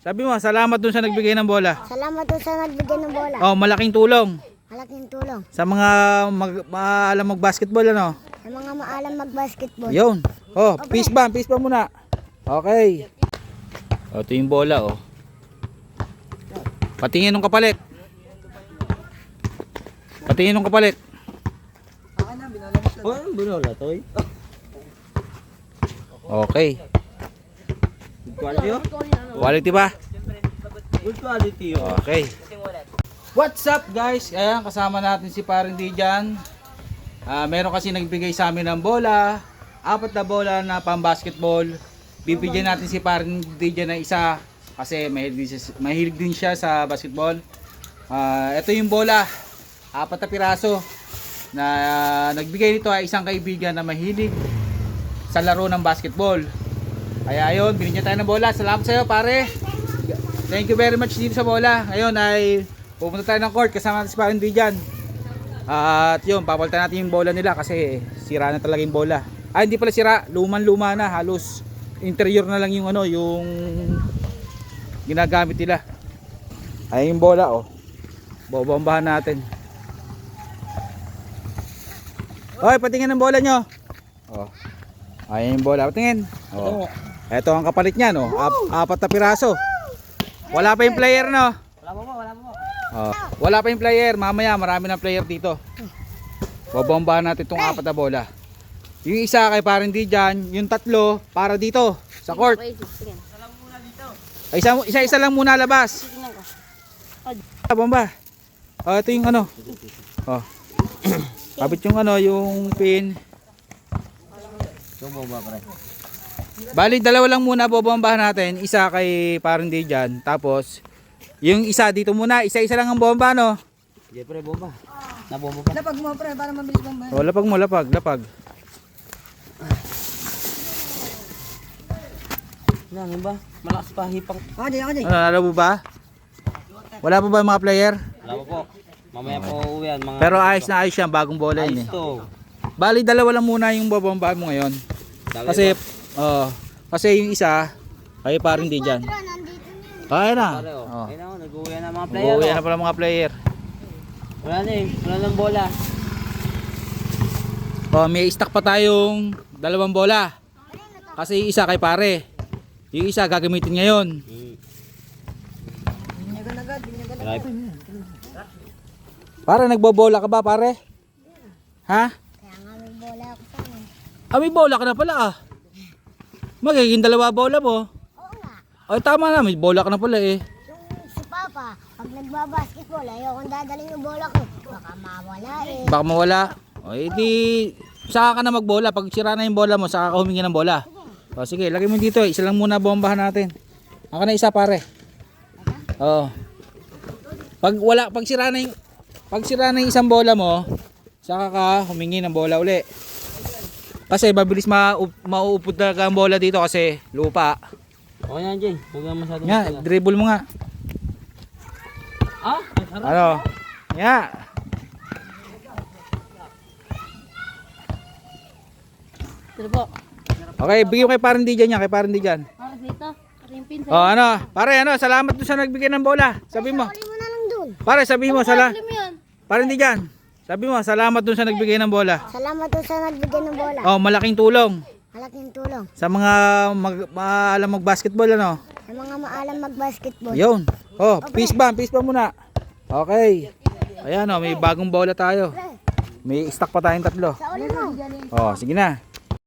Sabi mo, salamat dun sa nagbigay ng bola. Salamat po sa nagbigay ng bola. Oh, malaking tulong. Malaking tulong. Sa mga maalam mag-basketball, ano? Sa mga maalam mag-basketball. Yun. Oh, peace ba muna. Okay. Oh, ito yung bola, oh. Patingin ng kapalit. Patingin ng kapalit. Oh, binola to eh. Okay. Good quality oh. Quality ba? Good quality oh. Okay. What's up guys? Ayan, kasama natin si Paring Dijan. Meron kasi nagbigay sa amin ng bola. 4 na bola na pang-basketball. Bibigyan natin si Paring Dijan ng isa kasi mahilig din siya sa basketball. Ito yung bola. 4 na piraso na nagbigay nito ay isang kaibigan na mahilig sa laro ng basketball. Kaya ayun, binigyan tayo ng bola. Salamat sa iyo, pare. Thank you very much dito sa bola. Ngayon ay pupunta tayo ng court kasama natin si Paring Dijan. At yun, papalitan natin yung bola nila kasi sira na talaga yung bola. Hindi pala sira, luman-luma na, halos interior na lang yung ano, yung ginagamit nila. Ay yung bola oh. Bobombahan natin. Hoy, patingin ng bola nyo. Oh. Ayan yung bola, patingin. Oh. Ito ang kapalit niyan, oh. 4 na piraso. Wala pa yung player, no? Wala mo. Oh. Wala pa yung player. Mamaya marami na player dito. Bobombahan natin itong 4 na bola. Yung isa kay Paring Dijan, yung 3 para dito sa court. Isa lang muna labas. Bomba. Oh, ito yung ano. Oh. Kapit yung ano, yung pin. Bomba pare. Bali, 2 lang muna bobombahan natin. Isa kay Paring Dijan. Tapos, yung isa dito muna. Isa-isa lang ang bomba, no? Sige pre, bomba. Nabomba pa. Lapag mo pre, para mabilis bomba. O, lapag mo, lapag. Ano ba? Malakas pa hipang. Ako. Ano mo ba? Wala pa ba yung mga player? Wala po. Mamaya po uuwi yan mga. Pero ayos na ayos yan, bagong bola yun eh. ayos to. Bali, 2 lang muna yung bobombahan mo ngayon. Kasi, kasi yung isa, kay Paring Dijan. Kaya na. Pare oh. Oh. Ayun na, nag-uwi na mga player. Uuwi Oh. na pala mga player. Wala na eh. Wala nang bola. Oh, may stock pa tayong 2 bola. Kasi yung isa kay pare. Yung isa gagamitin ngayon. Pare, nagbobola ka ba, pare? Ha? Kaya nga may bola ako sa amin. May bola ka na pala ah. Magiging 2 bola mo. Oo nga. Ay, tama na, may bola ka na pala eh. Yung si Papa, pag nagbabasketball, ayokong dadalhin yung bola ko. Baka mawala eh. Baka mawala. O, edi, saka ka na magbola. Pag sira na yung bola mo, saka ka humingi ng bola. O, sige, lagay mo dito. Isa lang muna bombahan natin. Ako na isa, pare. Oo. Pag sira na yung isang bola mo, saka ka humingi ng bola uli. Kasi mabilis mauupod talaga ang bola dito kasi lupa. Okay na Jay. Huwag na masyadong. Nga, dribble mo nga. Ah? Harap. Ano? Nga. Dito po. Okay, bigyan mo kay Paring Dijan niya, kay Paring Dijan. Dito. Yung pin. Oh, ano? Pare, ano? Salamat doon sa nagbigay ng bola. Sabi mo. Huli mo na lang dun. Pare, sabi mo, Ano mo yan? Paring Dijan. Sabi mo, salamat doon sa nagbigay ng bola. Salamat po sa nagbigay ng bola. Oh, malaking tulong Malaking tulong. sa mga maalam mag-basketball, ano? Sa mga maalam mag-basketball. Yun. Oh, peace ba muna. Okay. Ayan, oh, may bagong bola tayo. May stock pa tayong 3. Sa ulo mo. Oh, sige na.